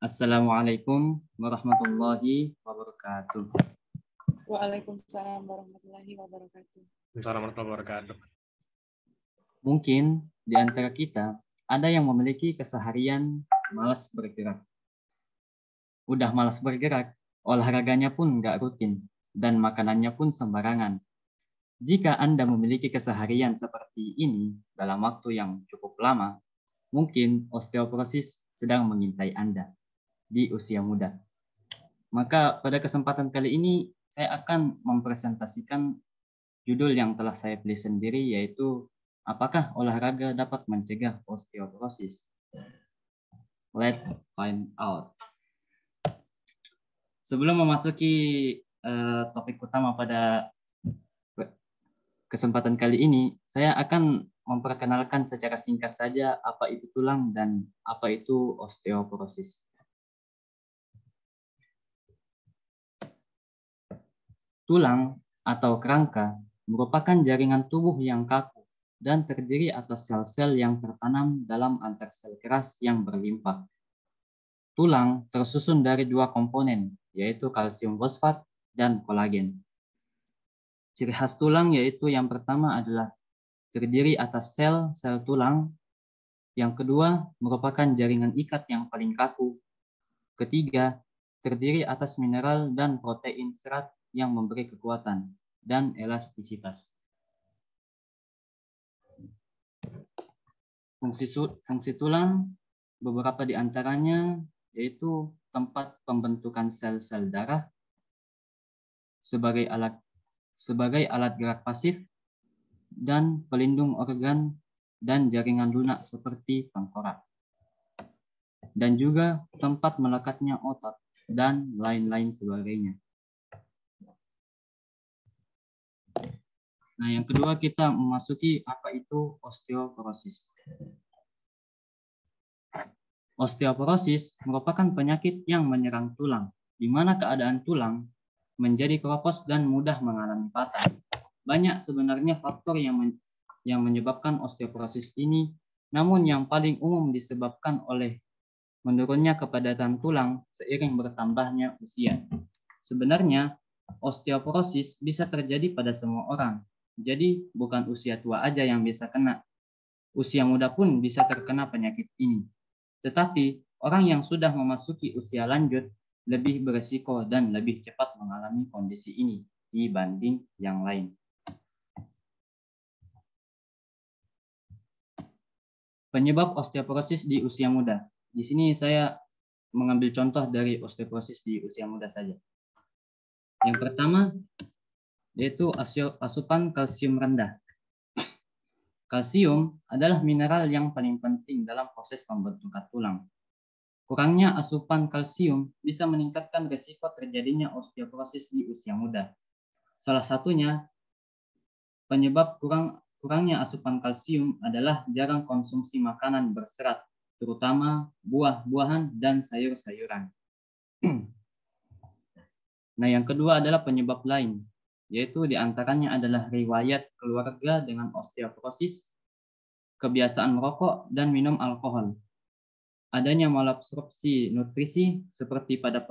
Assalamualaikum warahmatullahi wabarakatuh. Waalaikumsalam warahmatullahi wabarakatuh. Assalamualaikum warahmatullahi wabarakatuh. Mungkin di antara kita ada yang memiliki keseharian malas bergerak. Udah malas bergerak, olahraganya pun nggak rutin, dan makanannya pun sembarangan. Jika Anda memiliki keseharian seperti ini dalam waktu yang cukup lama, mungkin osteoporosis sedang mengintai Anda di usia muda. Maka pada kesempatan kali ini saya akan mempresentasikan judul yang telah saya pilih sendiri, yaitu apakah olahraga dapat mencegah osteoporosis? Let's find out. Sebelum memasuki topik utama pada kesempatan kali ini, saya akan memperkenalkan secara singkat saja apa itu tulang dan apa itu osteoporosis. Tulang atau kerangka merupakan jaringan tubuh yang kaku dan terdiri atas sel-sel yang tertanam dalam antarsel keras yang berlimpah. Tulang tersusun dari dua komponen, yaitu kalsium fosfat dan kolagen. Ciri khas tulang yaitu yang pertama adalah terdiri atas sel-sel tulang. Yang kedua merupakan jaringan ikat yang paling kaku. Ketiga, terdiri atas mineral dan protein serat yang memberi kekuatan dan elastisitas. Fungsi tulang beberapa di antaranya yaitu tempat pembentukan sel-sel darah sebagai alat gerak pasif dan pelindung organ dan jaringan lunak seperti tengkorak. Dan juga tempat melekatnya otot dan lain-lain sebagainya. Nah, yang kedua kita memasuki apa itu osteoporosis. Osteoporosis merupakan penyakit yang menyerang tulang, di mana keadaan tulang menjadi keropos dan mudah mengalami patah. Banyak sebenarnya faktor yang menyebabkan osteoporosis ini, namun yang paling umum disebabkan oleh menurunnya kepadatan tulang seiring bertambahnya usia. Sebenarnya, osteoporosis bisa terjadi pada semua orang. Jadi, bukan usia tua aja yang bisa kena. Usia muda pun bisa terkena penyakit ini. Tetapi, orang yang sudah memasuki usia lanjut lebih beresiko dan lebih cepat mengalami kondisi ini dibanding yang lain. Penyebab osteoporosis di usia muda. Di sini saya mengambil contoh dari osteoporosis di usia muda saja. Yang pertama, yaitu asupan kalsium rendah. Kalsium adalah mineral yang paling penting dalam proses pembentukan tulang. Kurangnya asupan kalsium bisa meningkatkan risiko terjadinya osteoporosis di usia muda. Salah satunya penyebab kurangnya asupan kalsium adalah jarang konsumsi makanan berserat, terutama buah-buahan dan sayur-sayuran. Nah, yang kedua adalah penyebab lain, yaitu diantaranya adalah riwayat keluarga dengan osteoporosis, kebiasaan merokok dan minum alkohol, adanya malabsorpsi nutrisi seperti pada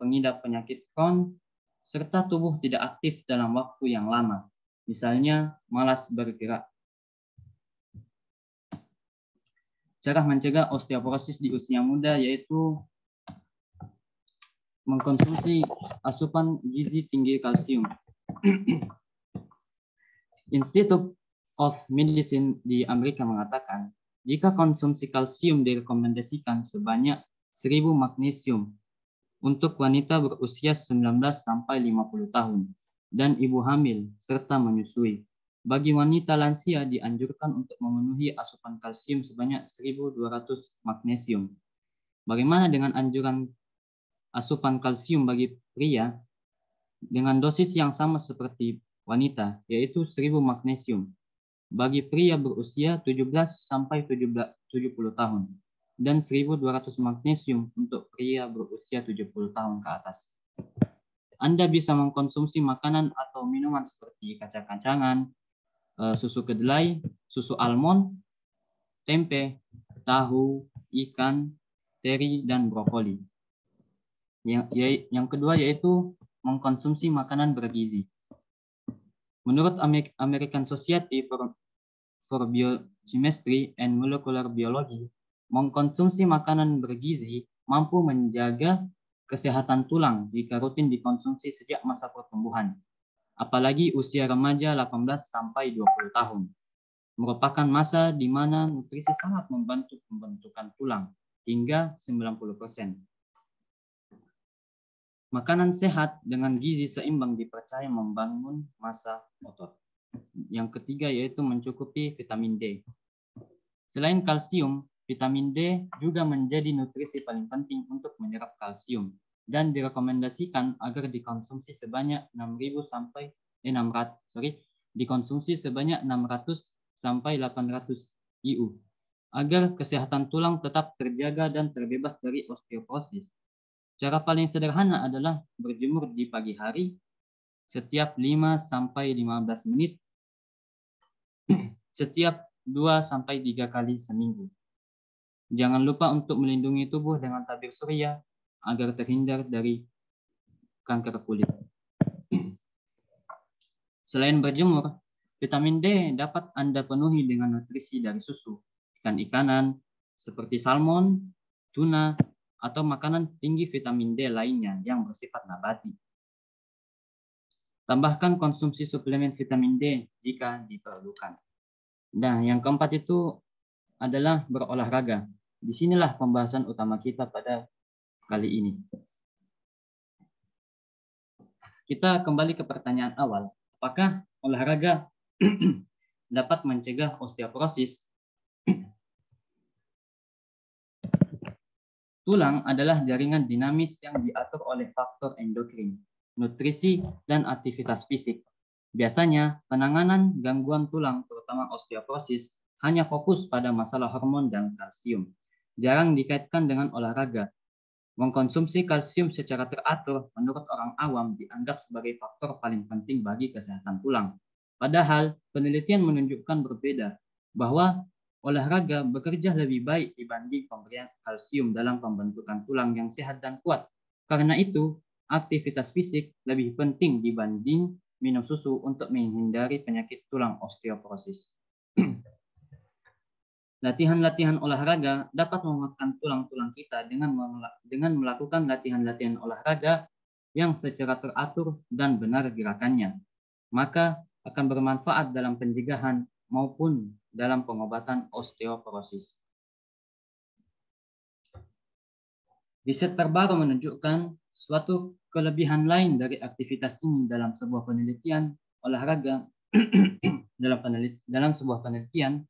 pengidap penyakit Crohn, serta tubuh tidak aktif dalam waktu yang lama, misalnya malas bergerak. Cara mencegah osteoporosis di usia muda yaitu mengkonsumsi asupan gizi tinggi kalsium. Institute of Medicine di Amerika mengatakan, jika konsumsi kalsium direkomendasikan sebanyak 1000 magnesium untuk wanita berusia 19 sampai 50 tahun dan ibu hamil serta menyusui. Bagi wanita lansia dianjurkan untuk memenuhi asupan kalsium sebanyak 1200 magnesium. Bagaimana dengan anjuran asupan kalsium bagi pria dengan dosis yang sama seperti wanita, yaitu 1000 magnesium bagi pria berusia 17 sampai 70 tahun dan 1200 magnesium untuk pria berusia 70 tahun ke atas. Anda bisa mengkonsumsi makanan atau minuman seperti kacang-kacangan, susu kedelai, susu almond, tempe, tahu, ikan, teri, dan brokoli. Yang kedua yaitu mengkonsumsi makanan bergizi. Menurut American Society for Biochemistry and Molecular Biology, mengkonsumsi makanan bergizi mampu menjaga kesehatan tulang jika rutin dikonsumsi sejak masa pertumbuhan, apalagi usia remaja 18 sampai 20 tahun. Merupakan masa di mana nutrisi sangat membantu pembentukan tulang hingga 90%. Makanan sehat dengan gizi seimbang dipercaya membangun massa otot. Yang ketiga yaitu mencukupi vitamin D. Selain kalsium, vitamin D juga menjadi nutrisi paling penting untuk menyerap kalsium dan direkomendasikan agar dikonsumsi sebanyak 600 sampai 800 IU agar kesehatan tulang tetap terjaga dan terbebas dari osteoporosis. Cara paling sederhana adalah berjemur di pagi hari setiap 5 sampai 15 menit setiap 2 sampai 3 kali seminggu. Jangan lupa untuk melindungi tubuh dengan tabir surya agar terhindar dari kanker kulit. Selain berjemur, vitamin D dapat Anda penuhi dengan nutrisi dari susu, ikan-ikanan seperti salmon, tuna, atau makanan tinggi vitamin D lainnya yang bersifat nabati. Tambahkan konsumsi suplemen vitamin D jika diperlukan. Nah, yang keempat itu adalah berolahraga. Disinilah pembahasan utama kita pada kali ini. Kita kembali ke pertanyaan awal. Apakah olahraga dapat mencegah osteoporosis? Tulang adalah jaringan dinamis yang diatur oleh faktor endokrin, nutrisi, dan aktivitas fisik. Biasanya, penanganan gangguan tulang, terutama osteoporosis, hanya fokus pada masalah hormon dan kalsium. Jarang dikaitkan dengan olahraga. Mengkonsumsi kalsium secara teratur menurut orang awam dianggap sebagai faktor paling penting bagi kesehatan tulang. Padahal, penelitian menunjukkan berbeda, bahwa olahraga bekerja lebih baik dibanding pemberian kalsium dalam pembentukan tulang yang sehat dan kuat. Karena itu, aktivitas fisik lebih penting dibanding minum susu untuk menghindari penyakit tulang osteoporosis. Latihan-latihan olahraga dapat menguatkan tulang-tulang kita dengan melakukan latihan-latihan olahraga yang secara teratur dan benar gerakannya. Maka akan bermanfaat dalam pencegahan maupun dalam pengobatan osteoporosis. Riset terbaru menunjukkan suatu kelebihan lain dari aktivitas ini dalam sebuah penelitian olahraga. dalam sebuah penelitian,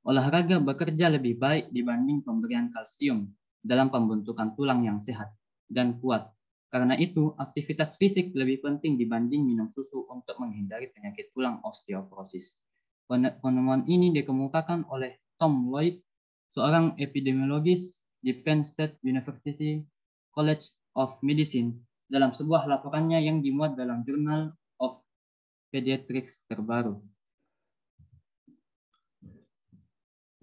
olahraga bekerja lebih baik dibanding pemberian kalsium dalam pembentukan tulang yang sehat dan kuat. Karena itu, aktivitas fisik lebih penting dibanding minum susu untuk menghindari penyakit tulang osteoporosis. Penemuan ini dikemukakan oleh Tom Lloyd, seorang epidemiologis di Penn State University College of Medicine, dalam sebuah laporannya yang dimuat dalam Journal of Pediatrics terbaru.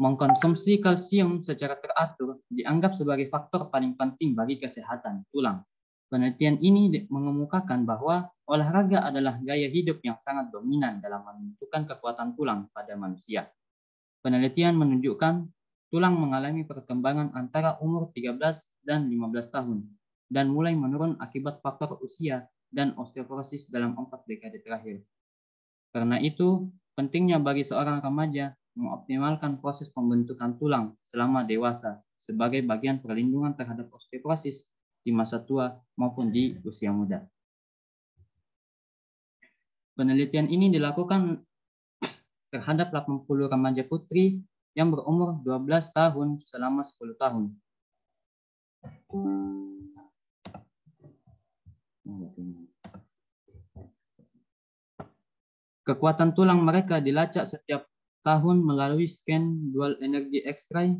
Mengkonsumsi kalsium secara teratur dianggap sebagai faktor paling penting bagi kesehatan tulang. Penelitian ini mengemukakan bahwa olahraga adalah gaya hidup yang sangat dominan dalam menentukan kekuatan tulang pada manusia. Penelitian menunjukkan tulang mengalami perkembangan antara umur 13 dan 15 tahun dan mulai menurun akibat faktor usia dan osteoporosis dalam 4 dekade terakhir. Karena itu, pentingnya bagi seorang remaja mengoptimalkan proses pembentukan tulang selama dewasa sebagai bagian perlindungan terhadap osteoporosis di masa tua maupun di usia muda. Penelitian ini dilakukan terhadap 80 remaja putri yang berumur 12 tahun selama 10 tahun. Kekuatan tulang mereka dilacak setiap tahun melalui scan dual energy X-ray,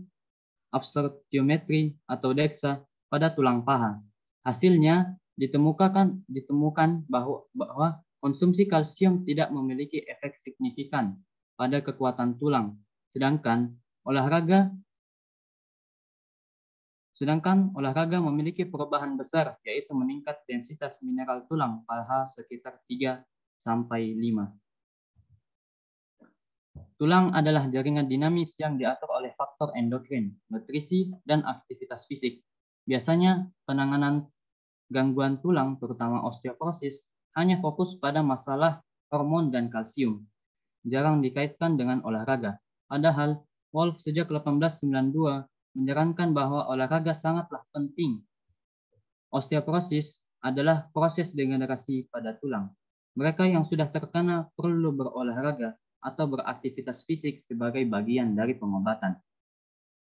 absorptiometri atau DEXA pada tulang paha. Hasilnya ditemukan bahwa konsumsi kalsium tidak memiliki efek signifikan pada kekuatan tulang, sedangkan olahraga Sedangkan olahraga memiliki perubahan besar, yaitu meningkat densitas mineral tulang pH sekitar 3-5. Tulang adalah jaringan dinamis yang diatur oleh faktor endokrin, nutrisi, dan aktivitas fisik. Biasanya, penanganan gangguan tulang, terutama osteoporosis, hanya fokus pada masalah hormon dan kalsium. Jarang dikaitkan dengan olahraga. Padahal, Wolf sejak 1892 menyarankan bahwa olahraga sangatlah penting. Osteoporosis adalah proses degenerasi pada tulang. Mereka yang sudah terkena perlu berolahraga atau beraktivitas fisik sebagai bagian dari pengobatan.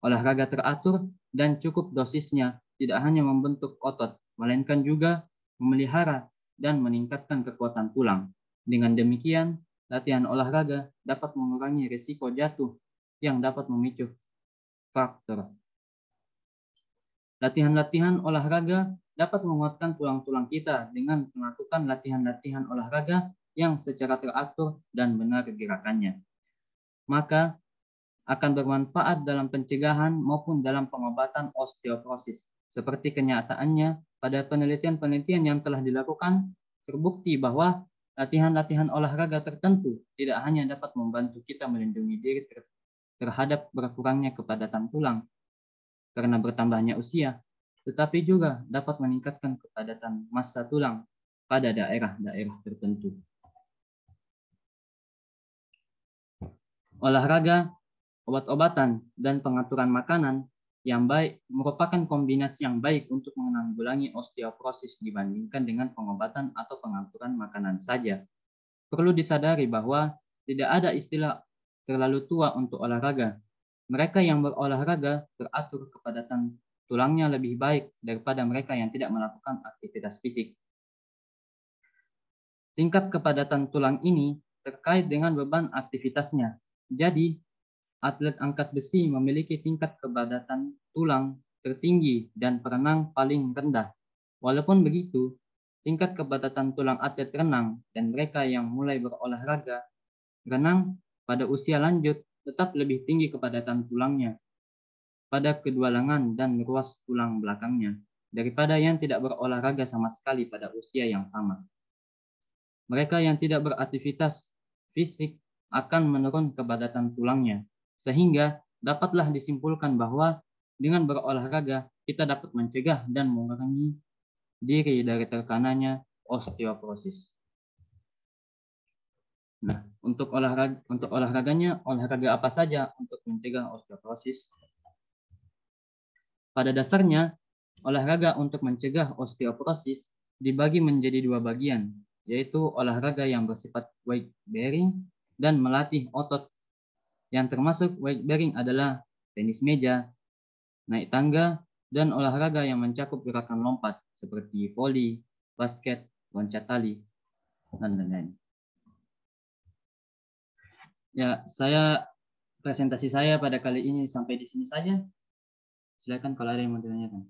Olahraga teratur dan cukup dosisnya tidak hanya membentuk otot, melainkan juga memelihara dan meningkatkan kekuatan tulang. Dengan demikian, latihan olahraga dapat mengurangi risiko jatuh yang dapat memicu fraktur. Latihan-latihan olahraga dapat menguatkan tulang-tulang kita dengan melakukan latihan-latihan olahraga yang secara teratur dan benar gerakannya. Maka akan bermanfaat dalam pencegahan maupun dalam pengobatan osteoporosis. Seperti kenyataannya, pada penelitian-penelitian yang telah dilakukan, terbukti bahwa latihan-latihan olahraga tertentu tidak hanya dapat membantu kita melindungi diri terhadap berkurangnya kepadatan tulang karena bertambahnya usia, tetapi juga dapat meningkatkan kepadatan massa tulang pada daerah-daerah tertentu. Olahraga, obat-obatan, dan pengaturan makanan yang baik merupakan kombinasi yang baik untuk menanggulangi osteoporosis dibandingkan dengan pengobatan atau pengaturan makanan saja. Perlu disadari bahwa tidak ada istilah terlalu tua untuk olahraga. Mereka yang berolahraga teratur kepadatan tulangnya lebih baik daripada mereka yang tidak melakukan aktivitas fisik. Tingkat kepadatan tulang ini terkait dengan beban aktivitasnya. Jadi, atlet angkat besi memiliki tingkat kepadatan tulang tertinggi dan perenang paling rendah. Walaupun begitu, tingkat kepadatan tulang atlet renang dan mereka yang mulai berolahraga renang pada usia lanjut tetap lebih tinggi kepadatan tulangnya pada kedua lengan dan ruas tulang belakangnya daripada yang tidak berolahraga sama sekali pada usia yang sama. Mereka yang tidak beraktivitas fisik akan menurun kepadatan tulangnya, sehingga dapatlah disimpulkan bahwa dengan berolahraga kita dapat mencegah dan mengurangi diri dari terkenanya osteoporosis. Nah, untuk olahraganya, olahraga apa saja untuk mencegah osteoporosis? Pada dasarnya, olahraga untuk mencegah osteoporosis dibagi menjadi dua bagian, yaitu olahraga yang bersifat weight bearing dan melatih otot. Yang termasuk weight bearing adalah tenis meja, naik tangga, dan olahraga yang mencakup gerakan lompat seperti voli, basket, loncat tali, dan lain-lain. Ya, presentasi saya pada kali ini sampai di sini saja. Silakan kalau ada yang mau ditanyakan.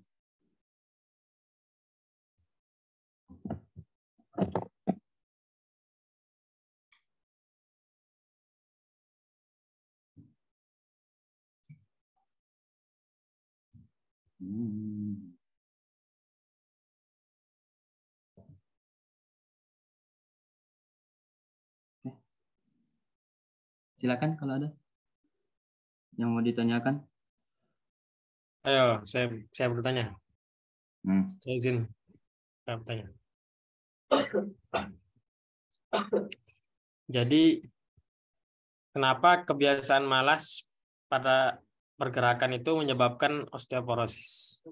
Silakan kalau ada yang mau ditanyakan. Ayo, saya bertanya. Saya izin bertanya. Jadi, kenapa kebiasaan malas pada pergerakan itu menyebabkan osteoporosis?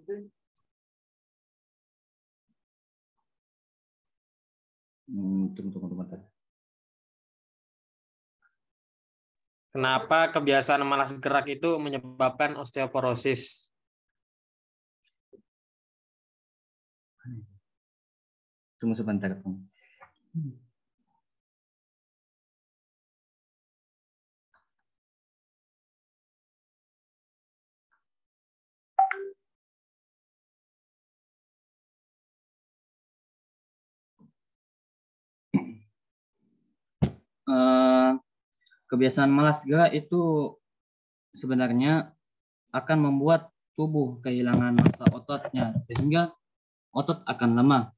Tunggu. Kenapa kebiasaan malas gerak itu menyebabkan osteoporosis? Tunggu sebentar. Kebiasaan malas gerak itu sebenarnya akan membuat tubuh kehilangan massa ototnya sehingga otot akan lemah.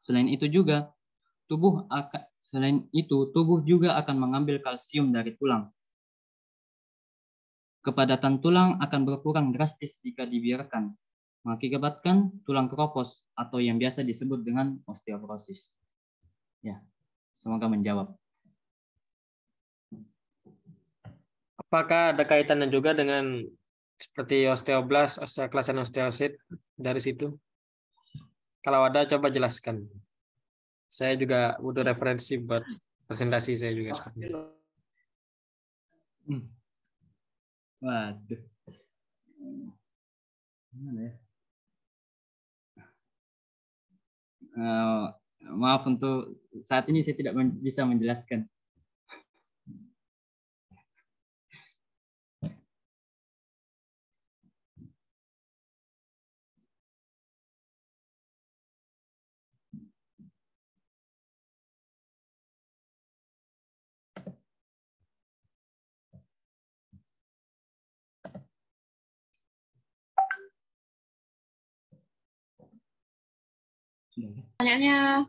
Selain itu tubuh juga akan mengambil kalsium dari tulang. Kepadatan tulang akan berkurang drastis jika dibiarkan, mengakibatkan tulang keropos atau yang biasa disebut dengan osteoporosis. Ya, semoga menjawab. Apakah ada kaitannya juga dengan seperti osteoblas, osteoklas, dan osteosit dari situ? Kalau ada, coba jelaskan. Saya juga butuh referensi buat presentasi saya juga. Waduh. Gimana ya? Maaf untuk saat ini saya tidak bisa menjelaskan. Pertanyaannya